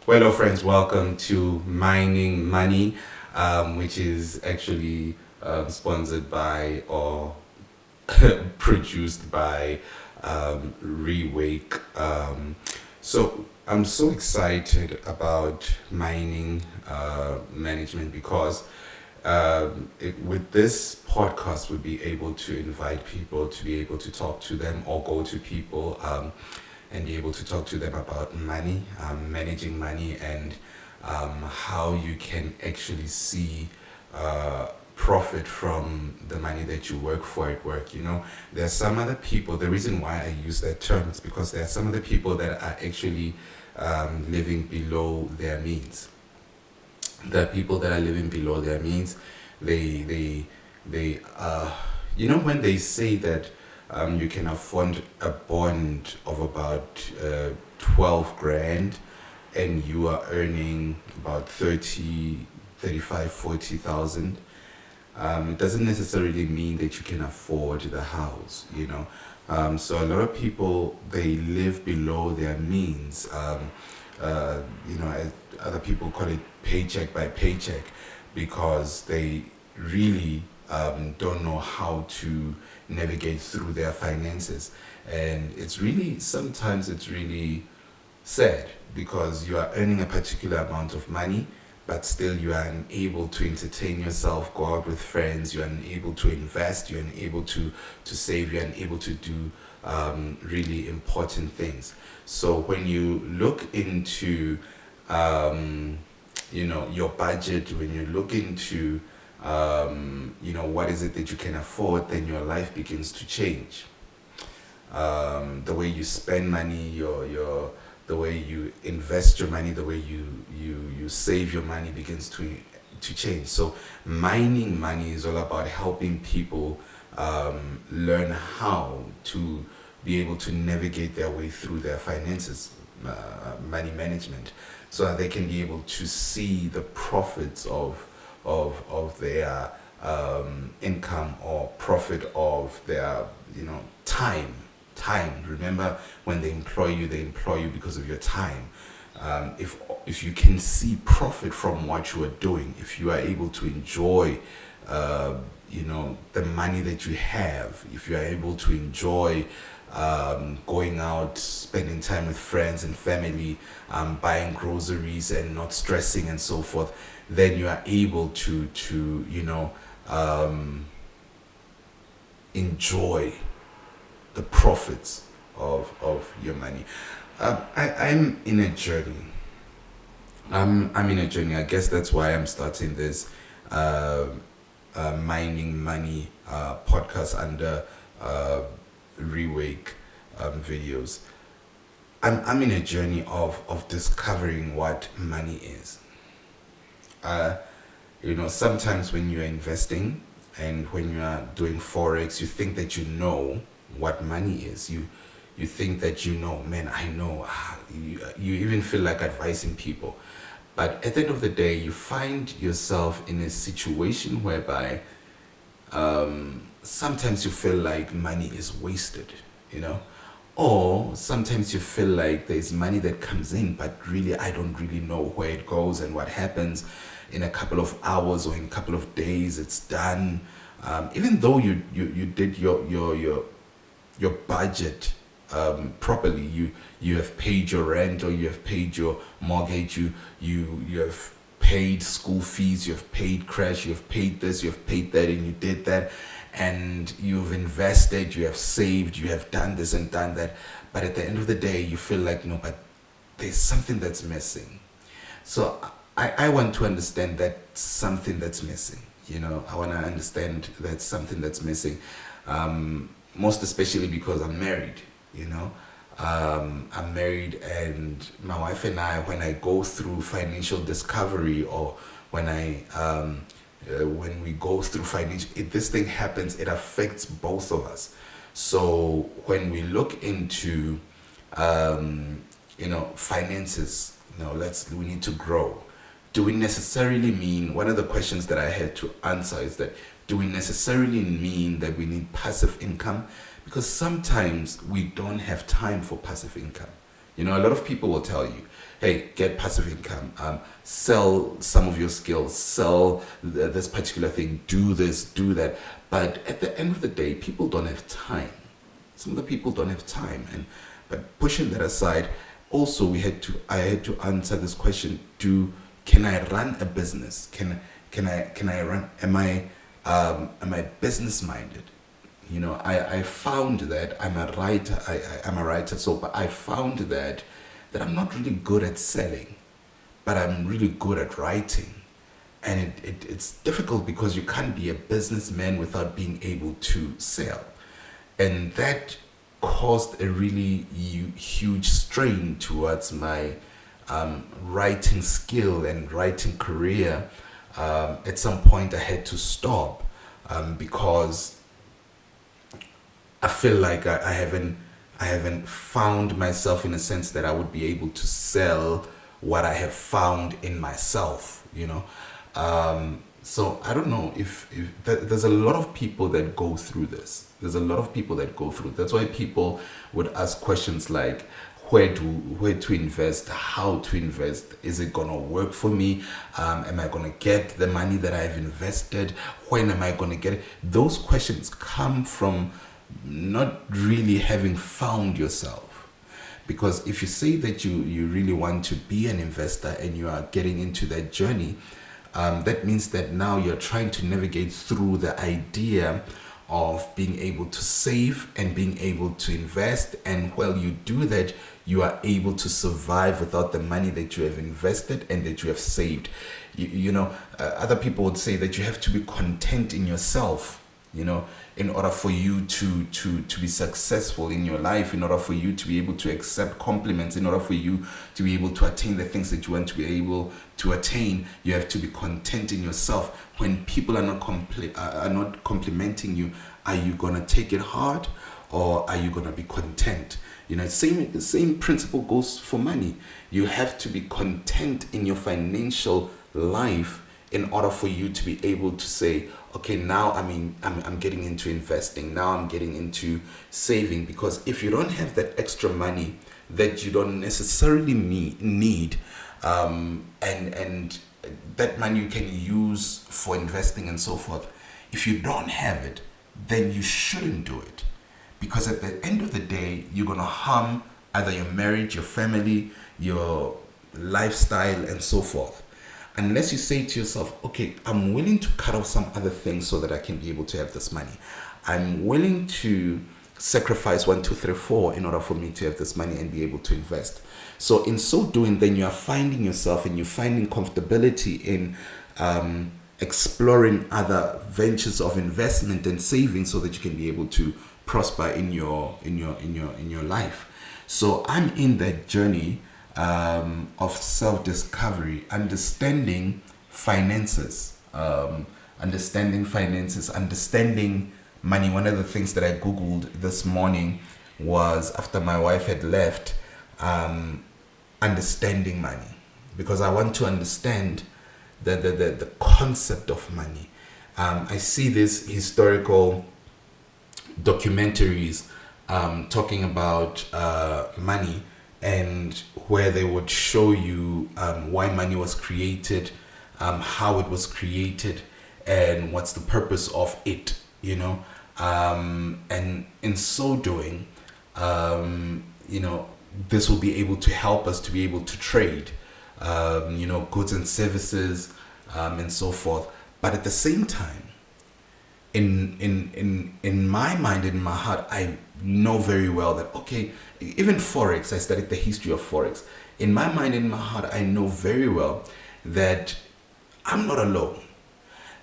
Well, hello, friends. Welcome to Mining Money, which is actually sponsored by or produced by Rewake. So I'm so excited about mining management because with this podcast, we'll be able to invite people to be able to talk to them or go to people and be able to talk to them about money, managing money, and how you can actually see profit from the money that you work for at work. There are some other people. The reason why I use that term is because there are some other people that are actually living below their means. The people that are living below their means, they when they say that you can afford a bond of about 12 grand and you are earning about 30, 35, 40,000. It doesn't necessarily mean that you can afford the house. So a lot of people, they live below their means. As other people call it paycheck by paycheck, because they really don't know how to navigate through their finances. And sometimes it's really sad because you are earning a particular amount of money, but still you are unable to entertain yourself, go out with friends, you're unable to invest, you're unable to save, you're unable to do really important things. So when you look into your budget, when you look into what is it that you can afford, then your life begins to change. The way you spend money, the way you invest your money, the way you save your money begins to change. So mining money is all about helping people learn how to be able to navigate their way through their finances, money management, so that they can be able to see the profits of their income, or profit of their time. Remember, when they employ you because of your time. If you can see profit from what you are doing, if you are able to enjoy the money that you have, if you are able to enjoy going out, spending time with friends and family, buying groceries and not stressing and so forth, then you are able to enjoy the profits of your money. I'm in a journey. I'm in a journey. I guess that's why I'm starting this uh, mining money podcast under Rewake videos. I'm in a journey of discovering what money is. Uh, Sometimes when you're investing and when you are doing forex, you think that you know what money is. You think that man, I know. You even feel like advising people, but at the end of the day, you find yourself in a situation whereby sometimes you feel like money is wasted, you know, or sometimes you feel like there's money that comes in, but really I don't really know where it goes and what happens. In a couple of hours or in a couple of days, it's done. Even though you did your budget properly, you have paid your rent, or you have paid your mortgage, you have paid school fees, you have paid crash, you have paid this, you have paid that, and you did that, and you've invested, you have saved, you have done this and done that, but at the end of the day you feel like, no, but there's something that's missing. So I want to understand that something that's missing. I want to understand that something that's missing. Most especially because I'm married. I'm married, and my wife and I, when I go through financial discovery, or when we go through financial, if this thing happens, it affects both of us. So when we look into finances, we need to grow. Do we necessarily mean, one of the questions that I had to answer is that, do we necessarily mean that we need passive income? Because sometimes we don't have time for passive income. A lot of people will tell you, hey, get passive income, sell some of your skills, sell this particular thing, do this, do that. But at the end of the day, people don't have time. Some of the people don't have time, and but pushing that aside, also I had to answer this question: can I run a business? Can I run? Am I business minded? I found that I'm a writer. I'm a writer, so but I found that I'm not really good at selling, but I'm really good at writing. And it's difficult because you can't be a businessman without being able to sell. And that caused a really huge strain towards my writing skill and writing career. At some point, I had to stop because I feel like I haven't found myself in a sense that I would be able to sell what I have found in myself. So I don't know if there's a lot of people that go through this. There's a lot of people that go through. That's why people would ask questions like, where to invest, how to invest, is it gonna work for me? Am I gonna get the money that I've invested? When am I gonna get it? Those questions come from not really having found yourself. Because if you say that you really want to be an investor and you are getting into that journey, that means that now you're trying to navigate through the idea of being able to save and being able to invest. And while you do that, you are able to survive without the money that you have invested and that you have saved. Other people would say that you have to be content in yourself, in order for you to be successful in your life, in order for you to be able to accept compliments, in order for you to be able to attain the things that you want to be able to attain, you have to be content in yourself. When people are not complimenting you, are you gonna take it hard or are you gonna be content? The same principle goes for money. You have to be content in your financial life in order for you to be able to say, okay, now I'm getting into investing, now I'm getting into saving. Because if you don't have that extra money that you don't necessarily need, and that money you can use for investing and so forth, if you don't have it, then you shouldn't do it. Because at the end of the day, you're going to harm either your marriage, your family, your lifestyle, and so forth. Unless you say to yourself, okay, I'm willing to cut off some other things so that I can be able to have this money. I'm willing to sacrifice 1, 2, 3, 4 in order for me to have this money and be able to invest. So in so doing, then you are finding yourself and you're finding comfortability in exploring other ventures of investment and saving so that you can be able to prosper in your life. So I'm in that journey of self-discovery, understanding finances, understanding money. One of the things that I googled this morning was, after my wife had left, understanding money, because I want to understand the concept of money. I see these historical documentaries talking about money, and where they would show you why money was created, how it was created, and what's the purpose of it, and in so doing, this will be able to help us to be able to trade, goods and services, and so forth. But at the same time, in my mind, in my heart, I know very well that, okay, even Forex, I studied the history of Forex. In my mind, in my heart, I know very well that I'm not alone.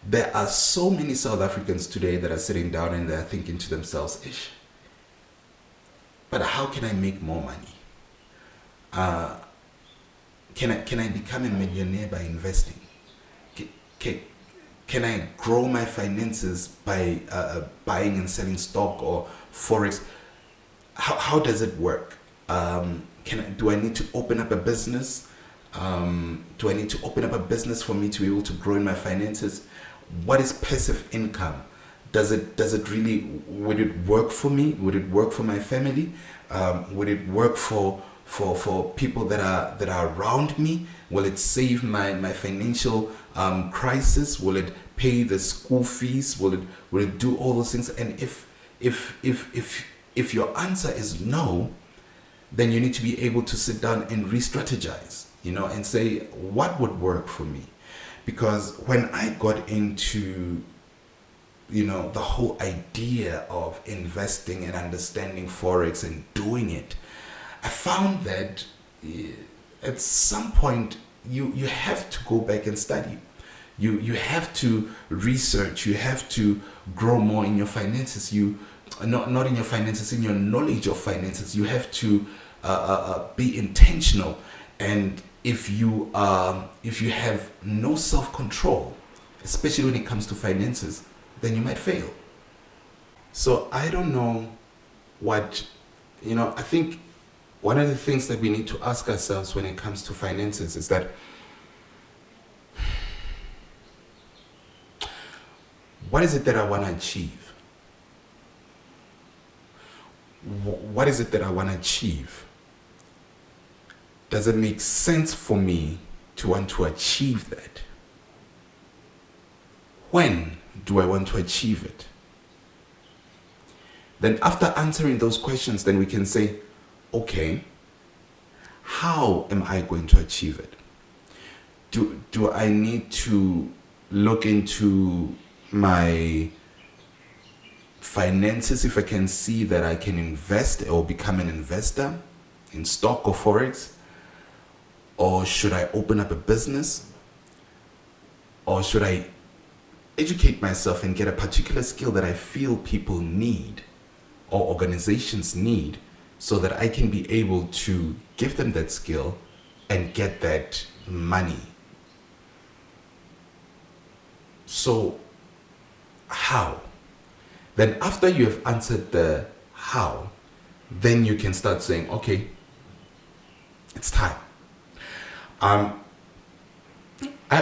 There are so many South Africans today that are sitting down and they're thinking to themselves, ish, but how can I make more money? Can I become a millionaire by investing? Can I grow my finances by buying and selling stock or Forex? How does it work? Do I need to open up a business? Do I need to open up a business for me to be able to grow in my finances? What is passive income? Does it really, would it work for me? Would it work for my family? Would it work for for people that are around me? Will it save my financial crisis? Will it pay the school fees? Will it do all those things? And if your answer is no, then you need to be able to sit down and re-strategize, and say, what would work for me? Because when I got into, the whole idea of investing and understanding Forex and doing it, I found that at some point you have to go back and study. You have to research. You have to grow more in your finances. Not in your finances, in your knowledge of finances. You have to be intentional. And if you have no self-control, especially when it comes to finances, then you might fail. So I don't know what, I think one of the things that we need to ask ourselves when it comes to finances is that, what is it that I want to achieve? What is it that I want to achieve? Does it make sense for me to want to achieve that? When do I want to achieve it? Then after answering those questions, then we can say, okay, how am I going to achieve it? Do I need to look into my finances if I can see that I can invest or become an investor in stock or Forex? Or should I open up a business? Or should I educate myself and get a particular skill that I feel people need or organizations need, so that I can be able to give them that skill and get that money? So, how? Then after you have answered the how, then you can start saying, okay, it's time. I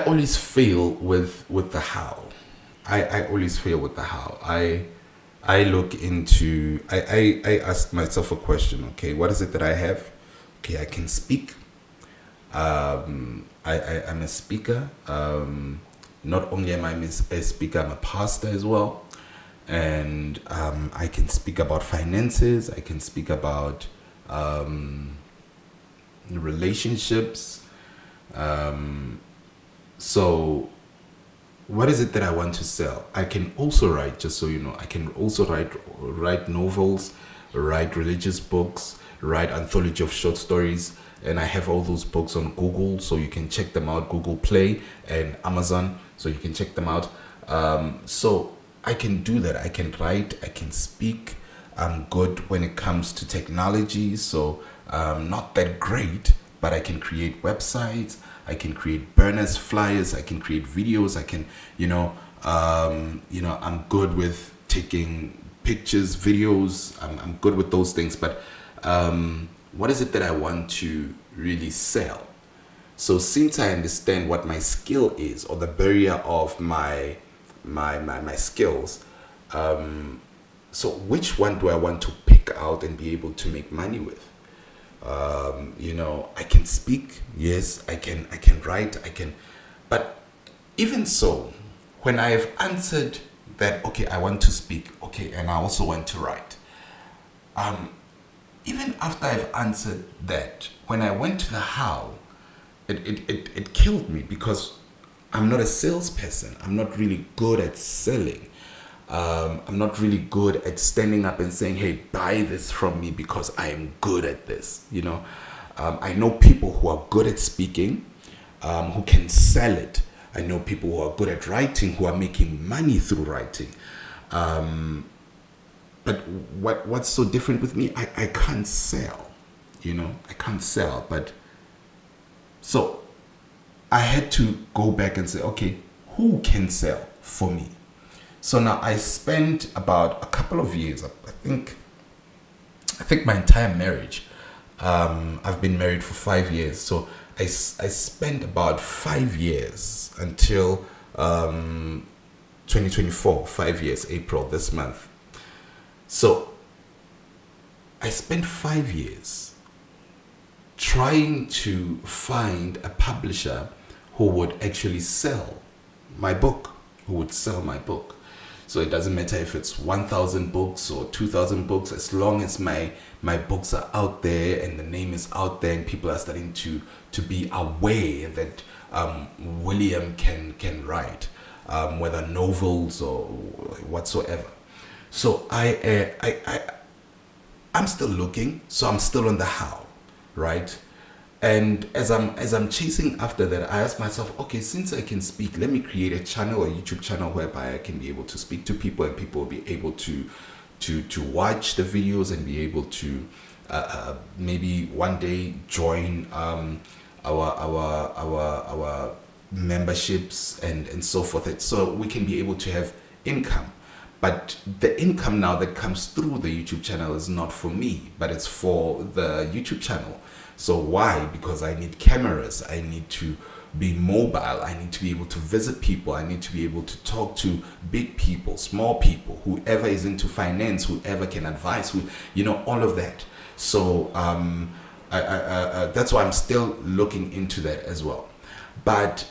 always fail with the how. I always fail with the how. I look into, I ask myself a question, okay, what is it that I have? Okay, I can speak. I'm a speaker. Not only am I a speaker, I'm a pastor as well. And I can speak about finances. I can speak about relationships. So what is it that I want to sell? I can also write, just so you know, I can also write novels, write religious books, write anthology of short stories, and I have all those books on Google, so you can check them out, Google Play and Amazon, so you can check them out. So I can do that. I can write, I can speak. I'm good when it comes to technology, so not that great, but I can create websites, I can create banners, flyers, I can create videos, I can, I'm good with taking pictures, videos, I'm good with those things, but what is it that I want to really sell? So since I understand what my skill is, or the barrier of my skills, so which one do I want to pick out and be able to make money with? I can speak, yes, I can write, but even so, when I have answered that, okay, I want to speak, okay, and I also want to write, even after I've answered that, when I went to the how, it killed me, because I'm not a salesperson. I'm not really good at selling. I'm not really good at standing up and saying, hey, buy this from me because I am good at this. I know people who are good at speaking, who can sell it. I know people who are good at writing, who are making money through writing. But what's so different with me? I can't sell, I can't sell. But so I had to go back and say, okay, who can sell for me? So now I spent about a couple of years, I think my entire marriage, I've been married for 5 years. So I spent about 5 years until 2024, 5 years, April this month. So I spent 5 years trying to find a publisher who would actually sell my book, So it doesn't matter if it's 1,000 books or 2,000 books, as long as my books are out there and the name is out there and people are starting to be aware that William can write, whether novels or whatsoever. So I'm still looking, so I'm still on the how, right? And as I'm chasing after that, I asked myself, okay, since I can speak, let me create a channel, a YouTube channel whereby I can be able to speak to people, and people will be able to watch the videos and be able to maybe one day join our memberships and so forth, so we can be able to have income. But the income now that comes through the YouTube channel is not for me, but it's for the YouTube channel. So why? Because I need cameras, I need to be mobile, I need to be able to visit people, I need to be able to talk to big people, small people, whoever is into finance, whoever can advise, all of that. So that's why I'm still looking into that as well. But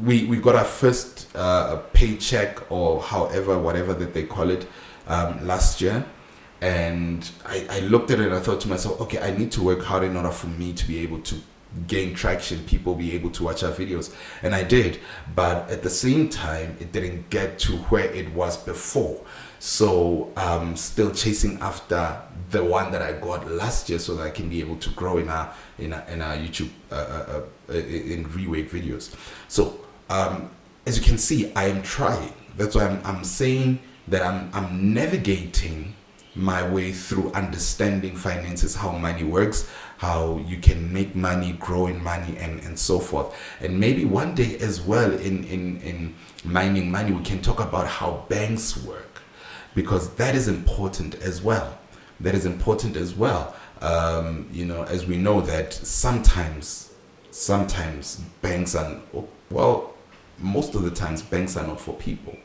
we got our first paycheck, or whatever that they call it, last year. And I looked at it and I thought to myself, okay, I need to work hard in order for me to be able to gain traction, people be able to watch our videos. And I did, but at the same time, it didn't get to where it was before. So I'm still chasing after the one that I got last year, so that I can be able to grow in our YouTube in Rewake videos. So as you can see, I am trying. That's why I'm saying that I'm navigating my way through understanding finances, how money works, how you can make money, grow in money, and so forth. And maybe one day as well, in mining money, we can talk about how banks work, because that is important as well. As we know that sometimes banks are, most of the times banks are not for people.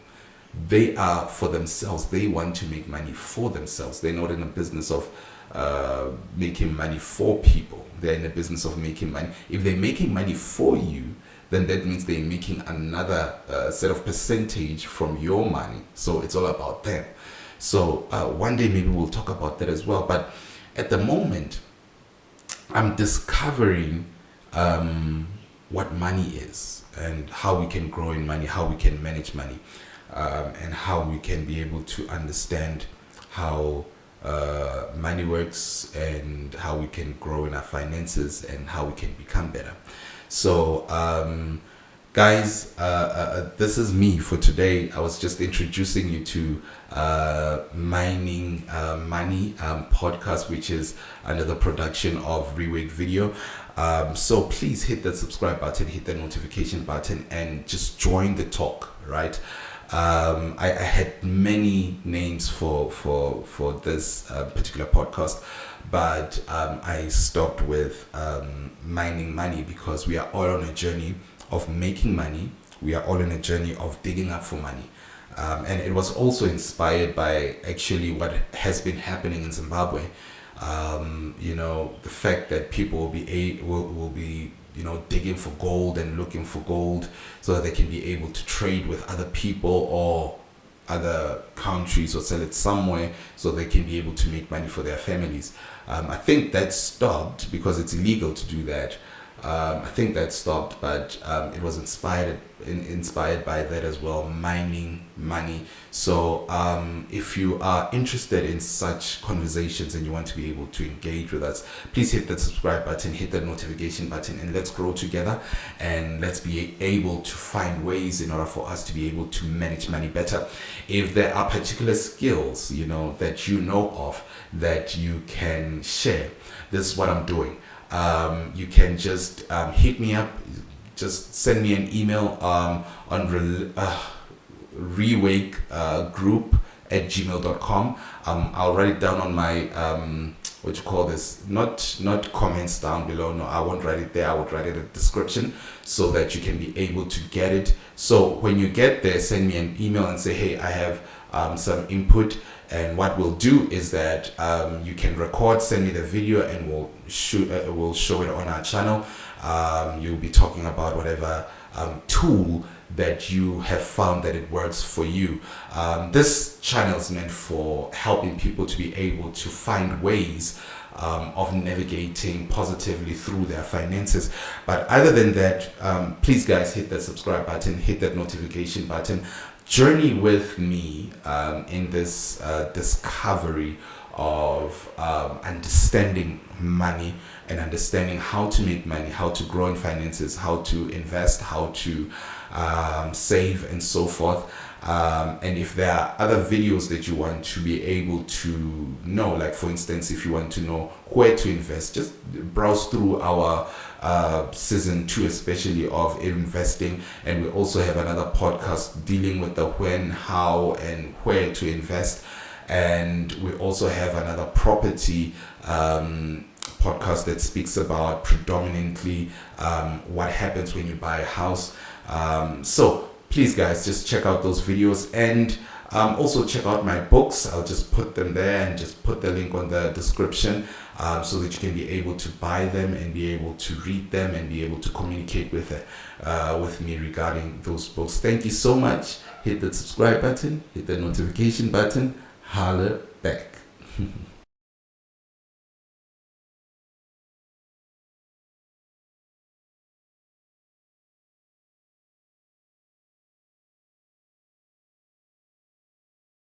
They are for themselves. They want to make money for themselves. They're not in the business of making money for people. They're in the business of making money. If they're making money for you, then that means they're making another set of percentage from your money. So it's all about them. So one day maybe we'll talk about that as well. But at the moment, I'm discovering what money is, and how we can grow in money, how we can manage money. And how we can be able to understand how money works, and how we can grow in our finances, and how we can become better. So guys, this is me for today. I was just introducing you to Mining Money podcast, which is under the production of Rewake Video. So please hit that subscribe button, hit that notification button, and just join the talk, right? I had many names for this particular podcast, but I stopped with Mining Money, because we are all on a journey of making money. We are all on a journey of digging up for money. And it was also inspired by actually what has been happening in Zimbabwe. The fact that people will be digging for gold and looking for gold, so that they can be able to trade with other people or other countries, or sell it somewhere, so they can be able to make money for their families. I think that stopped because it's illegal to do that. I think that stopped, but it was inspired by that as well, mining money. So if you are interested in such conversations and you want to be able to engage with us, please hit that subscribe button, hit that notification button, and let's grow together, and let's be able to find ways in order for us to be able to manage money better. If there are particular skills that you know of that you can share, this is what I'm doing. You can just hit me up, just send me an email on Rewake group at gmail.com. I'll write it down on my not comments down below. No, I won't write it there. I would write it in the description, so that you can be able to get it. So when you get there, send me an email and say, hey, I have some input. And what we'll do is that you can record, send me the video, and we'll show it on our channel. You'll be talking about whatever tool that you have found that it works for you. This channel is meant for helping people to be able to find ways of navigating positively through their finances. But other than that, please guys, hit that subscribe button, hit that notification button. Journey with me in this discovery of understanding money and understanding how to make money, how to grow in finances, how to invest, how to save, and so forth. And if there are other videos that you want to be able to know, like for instance, if you want to know where to invest, just browse through our season 2 especially of investing. And we also have another podcast dealing with the when, how, and where to invest. And we also have another property podcast that speaks about predominantly what happens when you buy a house. So please guys, just check out those videos, and also check out my books. I'll just put them there and just put the link on the description so that you can be able to buy them and be able to read them and be able to communicate with me regarding those books. Thank you so much. Hit the subscribe button, hit the notification button, holler back.